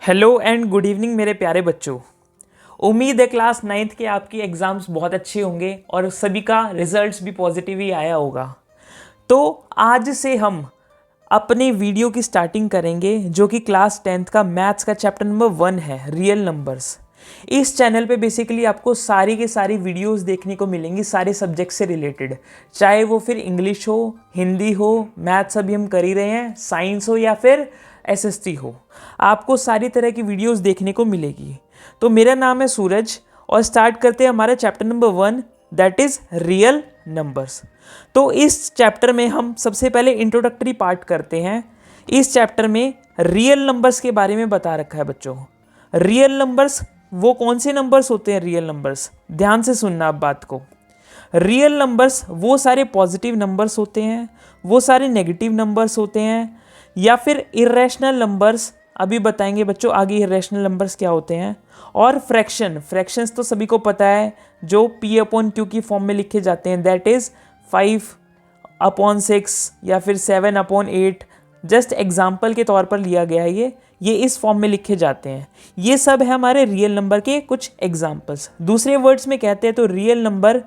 Hello and good evening मेरे प्यारे बच्चों। उम्मीद है क्लास 9th के आपकी एग्ज़ाम्स बहुत अच्छे होंगे और सभी का रिजल्ट्स भी पॉजिटिव ही आया होगा। तो आज से हम अपने वीडियो की स्टार्टिंग करेंगे जो कि क्लास 10th का मैथ्स का चैप्टर नंबर 1 है, रियल नंबर्स। इस चैनल पे बेसिकली आपको सारी के सारी वीडियोस देखने को मिलेंगी सारे सब्जेक्ट से रिलेटेड, चाहे वो फिर इंग्लिश हो, हिंदी हो, मैथ्स अभी हम कर ही रहे हैं, साइंस हो या फिर एसएसटी हो, आपको सारी तरह की वीडियोस देखने को मिलेगी। तो मेरा नाम है सूरज और स्टार्ट करते हैं हमारा chapter number 1, that is real numbers. तो इस चैप्टर में हम सबसे पहले इंट्रोडक्टरी पार्ट करते हैं। इस चैप्टर में रियल नंबर्स के बारे में बता रखा है बच्चों। रियल नंबर्स वो कौन से नंबर्स होते हैं? रियल नंबर्स, ध्यान से सुनना आप बात को। रियल नंबर्स वो सारे पॉजिटिव नंबर्स होते हैं, वो सारे नेगेटिव नंबर्स होते हैं, या फिर इरेशनल नंबर्स, अभी बताएंगे बच्चों आगे इरेशनल नंबर्स क्या होते हैं। और फ्रैक्शंस तो सभी को पता है, जो p/q की फॉर्म में लिखे जाते हैं, दैट इज़ 5/6 या फिर 7/8। जस्ट एग्जाम्पल के तौर पर लिया गया है ये इस फॉर्म में लिखे जाते हैं। ये सब है हमारे रियल नंबर के कुछ एग्जाम्पल्स। दूसरे वर्ड्स में कहते हैं तो रियल नंबर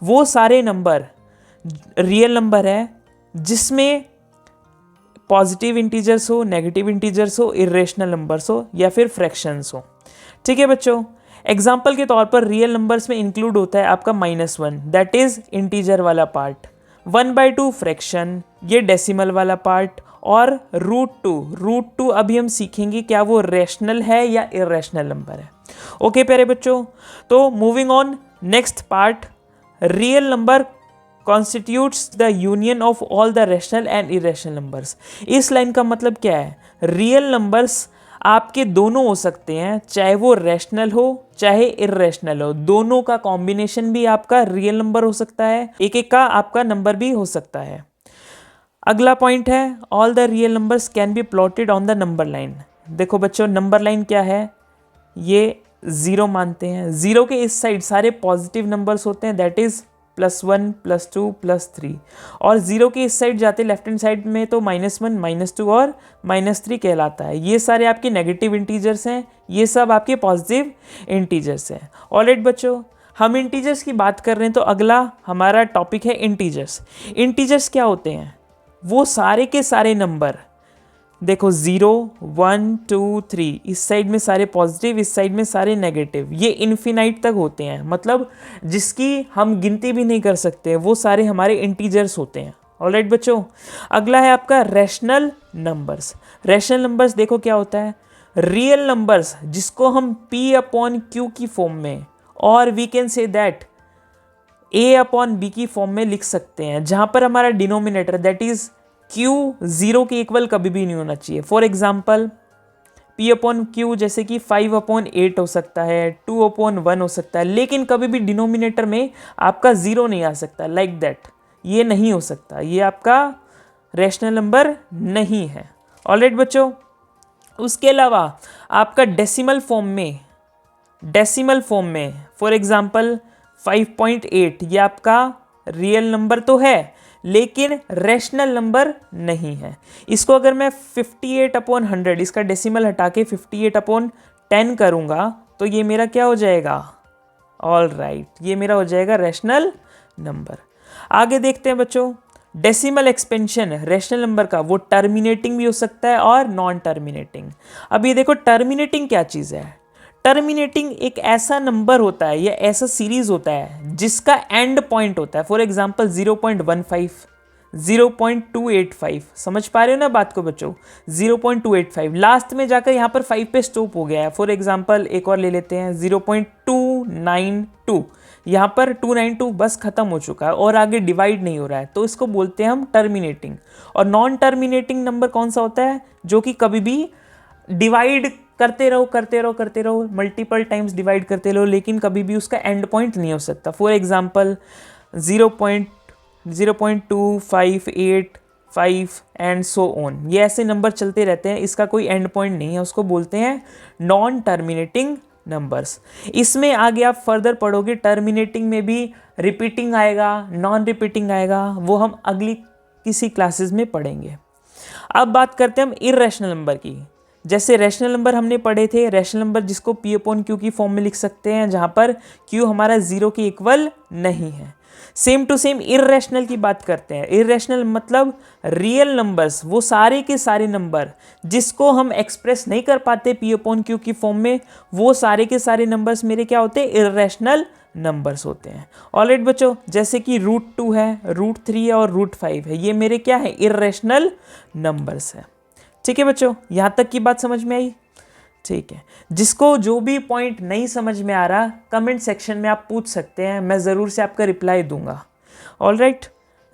वो सारे नंबर रियल नंबर है जिसमें पॉजिटिव इंटीजर्स हो, नेगेटिव इंटीजर्स हो, इरेशनल नंबर्स हो या फिर फ्रैक्शंस हो। ठीक है बच्चों, एग्जाम्पल के तौर पर रियल नंबर्स में इंक्लूड होता है आपका -1, दैट इज इंटीजर वाला पार्ट, 1/2 फ्रैक्शन, ये डेसिमल वाला पार्ट, और √2 अभी हम सीखेंगे क्या वो रैशनल है या इरेशनल नंबर है। ओके प्यारे बच्चों, तो moving on next part, real number constitutes the union of all the rational and irrational numbers. इस लाइन का मतलब क्या है? रियल नंबर्स आपके दोनों हो सकते हैं, चाहे वो रैशनल हो चाहे इरेशनल हो, दोनों का कॉम्बिनेशन भी आपका रियल नंबर हो सकता है, एक एक का आपका नंबर भी हो सकता है। अगला पॉइंट है all the real numbers can be plotted on the number line. देखो बच्चों, नंबर लाइन क्या है? ये 0 मानते हैं, 0 के इस साइड सारे पॉजिटिव नंबर्स होते हैं, दैट इज +1 +2 +3, और 0 के इस साइड जाते लेफ्ट हैंड साइड में तो -1 -2 और -3 कहलाता है। ये सारे आपके नेगेटिव इंटीजर्स हैं, ये सब आपके पॉजिटिव इंटीजर्स हैं। ऑलराइट बच्चों, हम इंटीजर्स की बात कर रहे हैं तो अगला हमारा टॉपिक है इंटीजर्स। इंटीजर्स क्या होते हैं? वो सारे के सारे नंबर, देखो 0 1 2 3, इस साइड में सारे पॉजिटिव, इस साइड में सारे नेगेटिव, ये इन्फिनाइट तक होते हैं, मतलब जिसकी हम गिनती भी नहीं कर सकते, वो सारे हमारे इंटीजर्स होते हैं। ऑलराइट बच्चों, अगला है आपका रैशनल नंबर्स। रैशनल नंबर्स देखो क्या होता है? रियल नंबर्स जिसको हम p/q की फॉर्म में, और we can say that a/b की फॉर्म में लिख सकते हैं, जहां पर हमारा डिनोमिनेटर दैट इज q 0 के इक्वल कभी भी नहीं होना चाहिए। फॉर एग्जाम्पल p/q जैसे कि 5/8 हो सकता है, 2/1 हो सकता है, लेकिन कभी भी डिनोमिनेटर में आपका 0 नहीं आ सकता, लाइक दैट, ये नहीं हो सकता, ये आपका रैशनल नंबर नहीं है। ऑलराइट बच्चों, उसके अलावा आपका डेसिमल फॉर्म में फॉर एग्जाम्पल 5.8, ये आपका रियल नंबर तो है लेकिन रैशनल नंबर नहीं है। इसको अगर मैं 58/100, इसका डेसिमल हटा के 58/10 करूंगा तो ये मेरा क्या हो जाएगा? ऑलराइट, ये मेरा हो जाएगा रैशनल नंबर। आगे देखते हैं बच्चों, डेसिमल एक्सपेंशन रैशनल नंबर का, वो टर्मिनेटिंग भी हो सकता है और नॉन टर्मिनेटिंग। अब ये देखो टर्मिनेटिंग क्या चीज़ है? टर्मिनेटिंग एक ऐसा नंबर होता है या ऐसा सीरीज होता है जिसका एंड पॉइंट होता है। फॉर एग्जांपल 0.15, 0.285, समझ पा रहे हो ना बात को बच्चों? 0.285 लास्ट में जाकर यहाँ पर 5 पे स्टॉप हो गया है। फॉर एग्जांपल एक और ले लेते हैं 0.292, यहाँ पर 292 बस खत्म हो चुका है और आगे डिवाइड नहीं हो रहा है, तो इसको बोलते हैं हम टर्मिनेटिंग। और नॉन टर्मिनेटिंग नंबर कौन सा होता है? जो कि कभी भी डिवाइड करते रहो मल्टीपल टाइम्स डिवाइड करते रहो, लेकिन कभी भी उसका एंड पॉइंट नहीं हो सकता। For example 0.02585 and so on, ये ऐसे नंबर चलते रहते हैं, इसका कोई एंड पॉइंट नहीं है, उसको बोलते हैं नॉन टर्मिनेटिंग नंबर्स। इसमें आगे आप फर्दर पढ़ोगे, टर्मिनेटिंग में भी रिपीटिंग आएगा, नॉन रिपीटिंग आएगा, वो हम अगली किसी क्लासेस में पढ़ेंगे। अब बात करते हैं हम इरेशनल नंबर की। जैसे रैशनल नंबर हमने पढ़े थे, रैशनल नंबर जिसको P अपॉन Q की फॉर्म में लिख सकते हैं, जहाँ पर Q हमारा 0 के इक्वल नहीं है। सेम टू सेम इर्रेशनल की बात करते हैं। इर्रेशनल मतलब रियल नंबर्स, वो सारे के सारे नंबर जिसको हम एक्सप्रेस नहीं कर पाते P अपॉन Q की फॉर्म में, वो सारे के सारे नंबर्स मेरे क्या होते हैं, इर्रेशनल नंबर्स होते हैं। ऑलराइट बच्चों, जैसे कि √2 है, √3 है और √5 है, ये मेरे क्या है, इर्रेशनल नंबर्स है। ठीक है बच्चों, यहाँ तक की बात समझ में आई? ठीक है, जिसको जो भी पॉइंट नहीं समझ में आ रहा कमेंट सेक्शन में आप पूछ सकते हैं, मैं ज़रूर से आपका रिप्लाई दूंगा। ऑलराइट,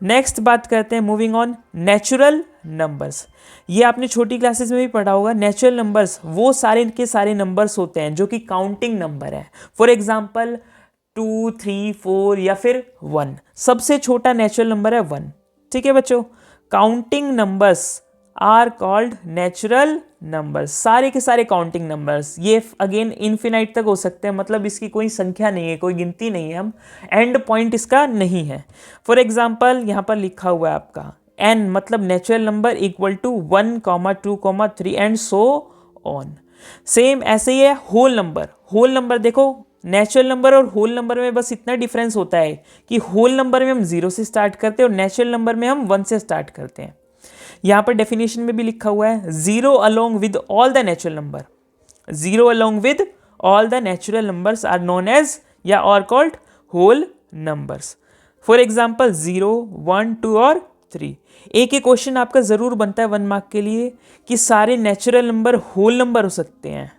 नेक्स्ट बात करते हैं, मूविंग ऑन, नेचुरल नंबर्स। ये आपने छोटी क्लासेस में भी पढ़ा होगा। नेचुरल नंबर्स वो सारे के सारे नंबर्स होते हैं जो कि काउंटिंग नंबर है। फॉर एग्जाम्पल 2, 3, 4 या फिर 1, सबसे छोटा नेचुरल नंबर है 1। ठीक है बच्चों, counting numbers are called natural numbers. सारे के सारे काउंटिंग नंबर्स, ये अगेन इन्फिनाइट तक हो सकते हैं, मतलब इसकी कोई संख्या नहीं है, कोई गिनती नहीं है, हम एंड पॉइंट इसका नहीं है। फॉर एग्जाम्पल यहाँ पर लिखा हुआ है आपका n, मतलब natural number equal to 1, 2, 3 and so on. Same ऐसे ही है होल नंबर। होल नंबर देखो, नेचुरल नंबर और होल नंबर में बस इतना डिफरेंस होता है कि होल नंबर में हम 0 से स्टार्ट करते हैं और नेचुरल नंबर में हम 1 से स्टार्ट करते हैं। यहाँ पर डेफिनेशन में भी लिखा हुआ है 0 along with all the natural number, 0 along with all the natural numbers are known as या और called whole numbers. For example 0, 1, 2 और 3। एक ही क्वेश्चन आपका ज़रूर बनता है 1 मार्क के लिए कि सारे नेचुरल नंबर होल नंबर हो सकते हैं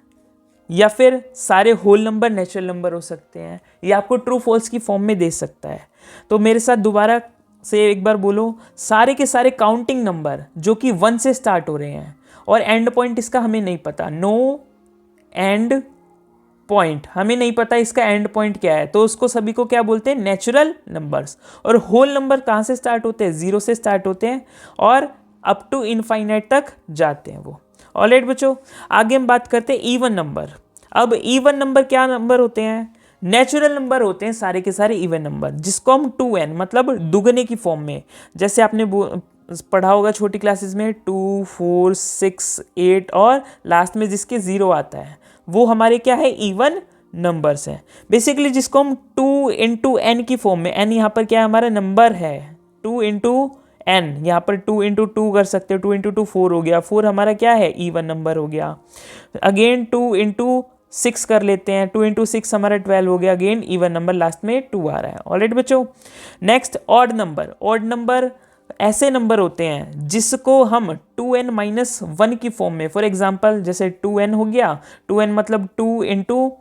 या फिर सारे होल नंबर नेचुरल नंबर हो सकते हैं, या आपको ट्रू फॉल्स की फॉर्म में दे सकता है। तो मेरे साथ दोबारा से एक बार बोलो, सारे के सारे काउंटिंग नंबर जो कि 1 से स्टार्ट हो रहे हैं और एंड पॉइंट इसका हमें नहीं पता, नो एंड पॉइंट, हमें नहीं पता इसका एंड पॉइंट क्या है, तो उसको सभी को क्या बोलते हैं, नेचुरल नंबर्स। और होल नंबर कहाँ से स्टार्ट होते हैं, 0 से स्टार्ट होते हैं और अप टू इनफाइनाइट तक जाते हैं वो। ऑलराइट बच्चों, आगे हम बात करते हैं इवन नंबर। अब इवन नंबर क्या नंबर होते हैं, नेचुरल नंबर होते हैं सारे के सारे इवन नंबर, जिसको हम 2n मतलब दुगने की फॉर्म में, जैसे आपने पढ़ा होगा छोटी क्लासेस में 2, 4, 6, 8 और लास्ट में जिसके 0 आता है, वो हमारे क्या है, इवन नंबर्स हैं। बेसिकली जिसको हम 2 इंटू n की फॉर्म में, n यहाँ पर क्या है, हमारा नंबर है, 2 इंटू n, यहाँ पर 2 इंटू 2 कर सकते हो, 2 इंटू 2 4 हो गया, 4 हमारा क्या है, इवन नंबर हो गया। अगेन 2 इंटू 6 कर लेते हैं, 2 इंटू 6 हमारा 12 हो गया, अगेन इवन नंबर लास्ट में 2 आ रहा है। ऑलराइट बच्चों, next odd number. Odd number ऐसे नंबर होते हैं जिसको हम 2n-1 की फॉर्म में, फॉर एग्जांपल जैसे 2n हो गया, 2n मतलब 2 इंटू,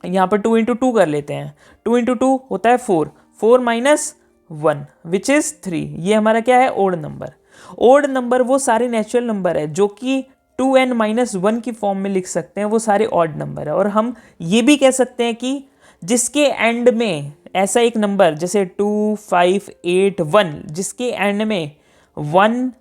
यहाँ पर 2 इंटू 2 कर लेते हैं, 2 इंटू 2 होता है 4, 4 - 1 विच इज़ 3, ये हमारा क्या है, ओड नंबर। ओड नंबर वो सारे नेचुरल नंबर है जो कि 2n-1 की फॉर्म में लिख सकते हैं, वो सारे ऑड नंबर है। और हम ये भी कह सकते हैं कि जिसके एंड में ऐसा एक नंबर जैसे 2, 5, 8, 1, जिसके एंड में 1,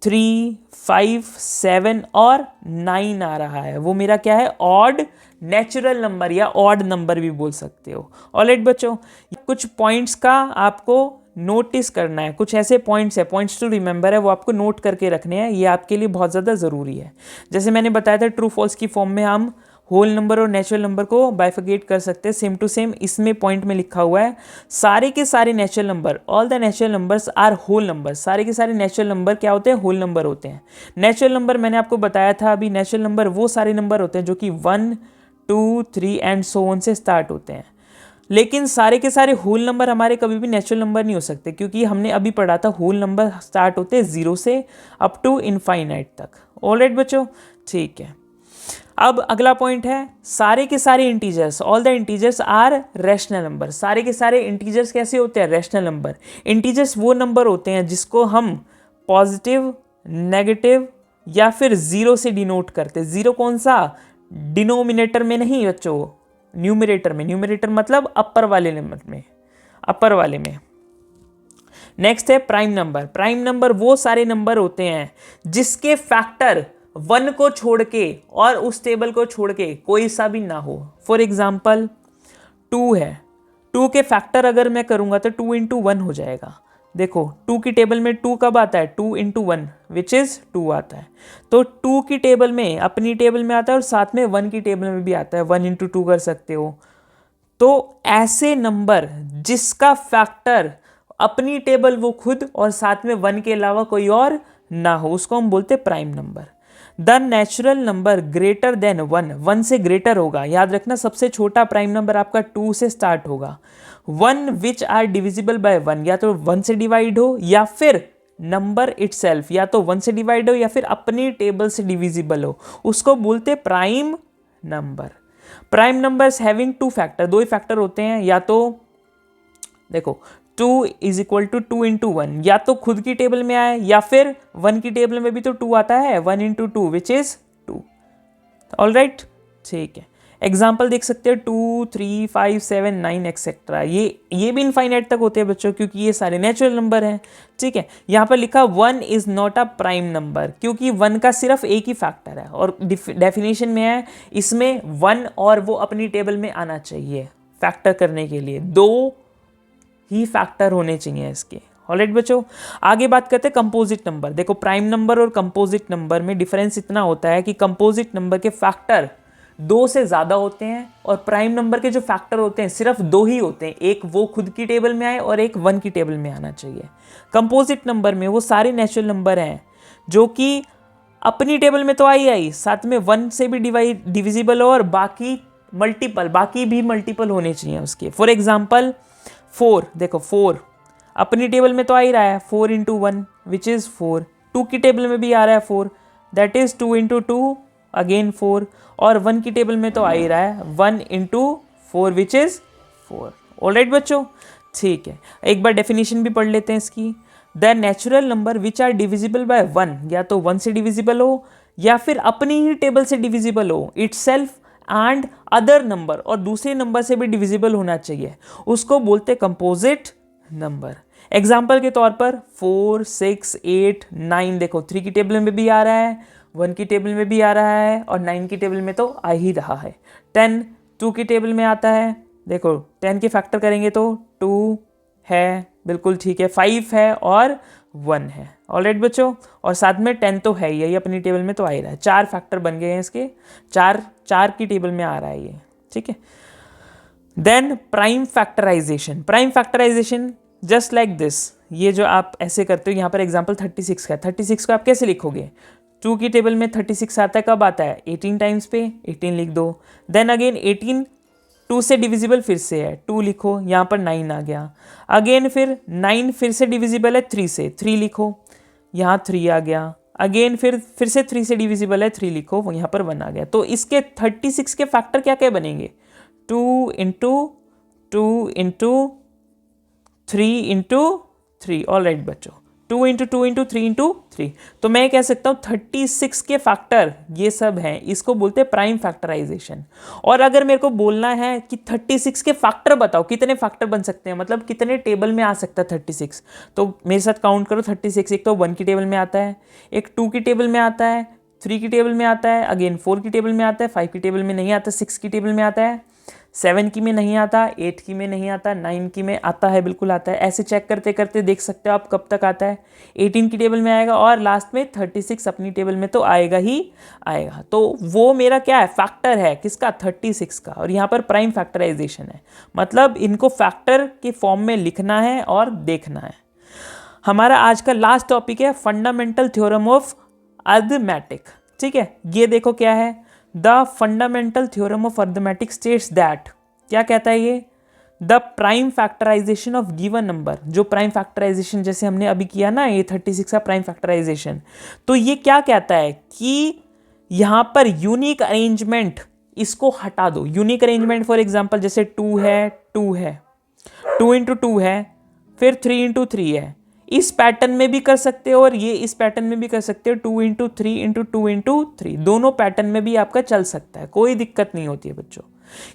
3, 5, 7 और 9 आ रहा है, वो मेरा क्या है, ऑड नेचुरल नंबर या ऑड नंबर भी बोल सकते हो। ऑलराइट बच्चों, कुछ पॉइंट्स का आपको नोटिस करना है, कुछ ऐसे पॉइंट्स है, पॉइंट्स टू रिमेंबर है, वो आपको नोट करके रखने हैं, ये आपके लिए बहुत ज़्यादा ज़रूरी है। जैसे मैंने बताया था ट्रू फॉल्स की फॉर्म में हम होल नंबर और नेचुरल नंबर को बाइफिकेट कर सकते हैं, सेम टू सेम इसमें पॉइंट में लिखा हुआ है सारे के सारे natural number, all the natural numbers are whole number. सारे के सारे नेचुरल नंबर क्या होते हैं, होल नंबर होते हैं। नेचुरल नंबर मैंने आपको बताया था अभी, नेचुरल नंबर वो सारे नंबर होते हैं जो कि 1, 2, 3 एंड सो ऑन से स्टार्ट होते हैं। लेकिन सारे के सारे होल नंबर हमारे कभी भी नेचुरल नंबर नहीं हो सकते, क्योंकि हमने अभी पढ़ा था होल नंबर स्टार्ट होते हैं 0 से अप टू इनफाइनाइट तक। ऑलराइट बच्चों, ठीक है। अब अगला पॉइंट है सारे के सारे integers, all the integers are rational number. सारे के सारे इंटीजर्स कैसे होते हैं, रैशनल नंबर। इंटीजर्स वो नंबर होते हैं जिसको हम पॉजिटिव, नेगेटिव या फिर 0 से डिनोट करते हैं। 0 कौन सा, डिनोमिनेटर में नहीं बच्चों, न्यूमरेटर में। न्यूमरेटर मतलब अपर वाले नंबर में, अपर वाले में। नेक्स्ट है प्राइम नंबर। प्राइम नंबर वो सारे नंबर होते हैं जिसके फैक्टर 1 को छोड़ के और उस टेबल को छोड़ के कोई सा भी ना हो। फॉर एग्जाम्पल 2 है, 2 के फैक्टर अगर मैं करूंगा तो 2 इंटू 1 हो जाएगा, देखो 2 की टेबल में 2 कब आता है, 2 इंटू 1 विच इज़ 2 आता है। तो 2 की टेबल में, अपनी टेबल में आता है और साथ में 1 की टेबल में भी आता है, 1 इंटू 2 कर सकते हो। तो ऐसे नंबर जिसका फैक्टर अपनी टेबल वो खुद और साथ में 1 के अलावा कोई और ना हो, उसको हम बोलते prime number. The natural number greater than 1, 1 से ग्रेटर होगा। याद रखना सबसे छोटा प्राइम नंबर आपका 2 से स्टार्ट होगा। 1 विच आर डिविजिबल बाय 1, या तो 1 से डिवाइड हो या फिर नंबर इटसेल्फ, या तो 1 से डिवाइड हो या फिर अपनी टेबल से डिविजिबल हो, उसको बोलते prime number. Prime numbers having 2 factor, 2 ही फैक्टर होते हैं। या तो देखो 2 इज इक्वल टू 2 इंटू 1, या तो खुद की टेबल में आए या फिर 1 की टेबल में भी तो 2 आता है, 1 into 2 which is 2। All right, ठीक है। एग्जाम्पल देख सकते हो 2, 3, 5, 7, 9 एक्सेट्रा। ये भी इनफाइनाइट तक होते हैं बच्चों, क्योंकि ये सारे नेचुरल नंबर हैं। ठीक है, यहाँ पर लिखा 1 is not a prime number, क्योंकि 1 का सिर्फ एक ही फैक्टर है और डेफिनेशन में है इसमें 1 और वो अपनी टेबल में आना चाहिए। फैक्टर करने के लिए 2 ही फैक्टर होने चाहिए इसके। ऑलराइट बच्चों, आगे बात करते हैं कंपोजिट नंबर। देखो प्राइम नंबर और कंपोजिट नंबर में डिफरेंस इतना होता है कि कंपोजिट नंबर के फैक्टर 2 से ज़्यादा होते हैं और प्राइम नंबर के जो फैक्टर होते हैं सिर्फ 2 ही होते हैं, एक वो खुद की टेबल में आए और एक 1 की टेबल में आना चाहिए। कंपोजिट नंबर में वो सारे नेचुरल नंबर हैं जो कि अपनी टेबल में तो आई साथ में 1 से भी डिविजिबल हो और बाकी भी मल्टीपल होने चाहिए उसके। फॉर एग्जाम्पल 4, देखो 4 अपनी टेबल में तो आ ही रहा है, 4 इंटू 1 विच इज़ 4। 2 की टेबल में भी आ रहा है 4, दैट इज़ 2 इंटू 2 अगेन 4। और 1 की टेबल में तो आ ही रहा है 1 इंटू 4 विच इज़ 4। ऑलराइट बच्चों, ठीक है। एक बार डेफिनेशन भी पढ़ लेते हैं इसकी। The natural number which are divisible by 1, या तो 1 से डिविजिबल हो या फिर अपनी ही टेबल से डिविजिबल हो, इटसेल्फ एंड अदर नंबर, और दूसरे नंबर से भी डिविजिबल होना चाहिए, उसको बोलते कंपोजिट नंबर। एग्जाम्पल के तौर पर 4, 6, 8, 9, देखो 3 की टेबल में भी आ रहा है, 1 की टेबल में भी आ रहा है और 9 की टेबल में तो आ ही रहा है। 10 2 की टेबल में आता है, देखो 10 के फैक्टर करेंगे तो 2 है, बिल्कुल ठीक है, 5 है और 1 है। ऑलराइट बच्चों, और साथ में 10 तो है ही, अपनी टेबल में तो आ ही रहा है। 4 फैक्टर बन गए हैं इसके, 4 की टेबल में आ रहा है ये, ठीक है। Then prime factorisation. Prime factorisation just like this, ये जो आप ऐसे करते हो, यहाँ पर एग्जाम्पल 36 का है। 36 को आप कैसे लिखोगे, 2 की टेबल में 36 आता है, कब आता है 18 टाइम्स पे, 18 लिख दो। देन अगेन 18 2 से डिविजिबल फिर से है, 2 लिखो, यहाँ पर 9 आ गया। अगेन फिर 9 फिर से डिविजिबल है 3 से, 3 लिखो, यहाँ 3 आ गया। अगेन फिर से 3 से डिविजिबल है, 3 लिखो, यहाँ पर 1 आ गया। तो इसके 36 के फैक्टर क्या क्या बनेंगे, 2 into 2 into 3 into 3। All right बच्चों, 2 इंटू 2 इंटू 3 इंटू 3। तो मैं कह सकता हूँ 36 के फैक्टर ये सब हैं, इसको बोलते हैं प्राइम फैक्टराइजेशन। और अगर मेरे को बोलना है कि 36 के फैक्टर बताओ, कितने फैक्टर बन सकते हैं, मतलब कितने टेबल में आ सकता है 36, तो मेरे साथ काउंट करो 36। एक तो 1 की टेबल में आता है, एक 2 की टेबल में आता है, 3 की टेबल में आता है, अगेन 4 की टेबल में आता है, 5 की टेबल में नहीं आता, 6 की टेबल में आता है, 7 की में नहीं आता, 8 की में नहीं आता, 9 की में आता है, बिल्कुल आता है। ऐसे चेक करते करते देख सकते हो आप कब तक आता है, 18 की टेबल में आएगा और लास्ट में 36 अपनी टेबल में तो आएगा ही आएगा। तो वो मेरा क्या है, फैक्टर है किसका, 36 का। और यहाँ पर प्राइम फैक्टराइजेशन है, मतलब इनको फैक्टर के फॉर्म में लिखना है और देखना है। हमारा आज का लास्ट टॉपिक है फंडामेंटल थ्योरम ऑफ अरिथमेटिक। ठीक है, ये देखो क्या है, the fundamental theorem of arithmetic states that, क्या कहता है ये, the prime factorisation of given number. जो प्राइम फैक्टराइजेशन जैसे हमने अभी किया ना, ये 36 का प्राइम फैक्टराइजेशन, तो ये क्या कहता है कि यहाँ पर यूनिक अरेंजमेंट, इसको हटा दो। यूनिक अरेंजमेंट फॉर एग्जाम्पल जैसे 2 है, 2 है, 2 इंटू 2 है, फिर 3 इंटू 3 है, इस पैटर्न में भी कर सकते हो और ये इस पैटर्न में भी कर सकते हो, 2 इंटू 3 इंटू 2 इंटू 3, दोनों पैटर्न में भी आपका चल सकता है, कोई दिक्कत नहीं होती है बच्चों।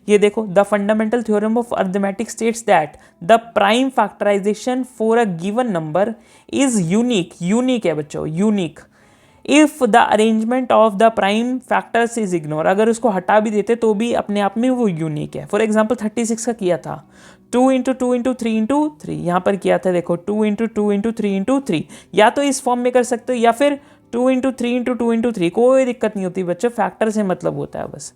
ये देखो, the fundamental theorem of arithmetic states that the prime factorisation for a given number is unique. Unique है बच्चों, unique if the arrangement of the prime factors is ignore. अगर उसको हटा भी देते तो भी अपने आप में वो यूनिक है। फॉर एग्जाम्पल 36 का किया था, 2 इंटू 2 इंटू 3 इंटू 3, यहाँ पर किया था देखो 2 इंटू 2 इंटू 3 इंटू 3, या तो इस फॉर्म में कर सकते हो या फिर 2 इंटू 3 इंटू 2 इंटू 3, कोई दिक्कत नहीं होती बच्चों, फैक्टर से मतलब होता है बस।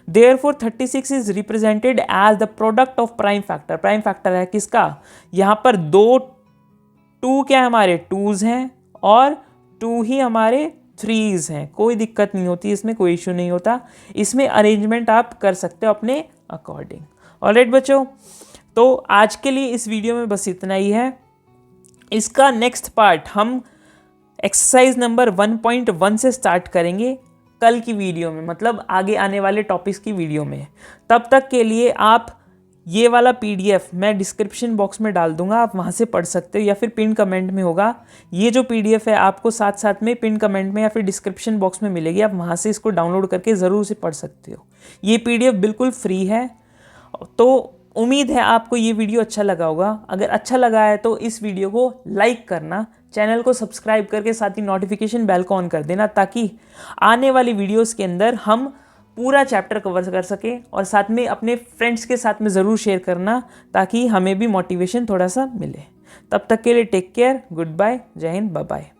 Therefore 36 is represented as the product of prime factor. Prime factor है किसका, यहाँ पर दो 2 क्या है हमारे टूज हैं और 2 ही हमारे 3s हैं, कोई दिक्कत नहीं होती इसमें, कोई इशू नहीं होता, इसमें अरेंजमेंट आप कर सकते हो अपने अकॉर्डिंग। ऑलराइट बच्चों, तो आज के लिए इस वीडियो में बस इतना ही है। इसका नेक्स्ट पार्ट हम एक्सरसाइज नंबर 1.1 से स्टार्ट करेंगे कल की वीडियो में, मतलब आगे आने वाले टॉपिक्स की वीडियो में। तब तक के लिए आप ये वाला PDF मैं डिस्क्रिप्शन बॉक्स में डाल दूंगा, आप वहाँ से पढ़ सकते हो, या फिर पिन कमेंट में होगा। ये जो PDF है आपको साथ साथ में पिन कमेंट में या फिर डिस्क्रिप्शन बॉक्स में मिलेगी, आप वहाँ से इसको डाउनलोड करके ज़रूर से पढ़ सकते हो। ये PDF बिल्कुल फ्री है। तो उम्मीद है आपको ये वीडियो अच्छा लगा होगा। अगर अच्छा लगा है तो इस वीडियो को लाइक करना, चैनल को सब्सक्राइब करके साथ ही नोटिफिकेशन बेल को ऑन कर देना, ताकि आने वाली वीडियोस के अंदर हम पूरा चैप्टर कवर कर सकें, और साथ में अपने फ्रेंड्स के साथ में ज़रूर शेयर करना, ताकि हमें भी मोटिवेशन थोड़ा सा मिले। तब तक के लिए टेक केयर, गुड बाय, जय हिंद, बाय बाय।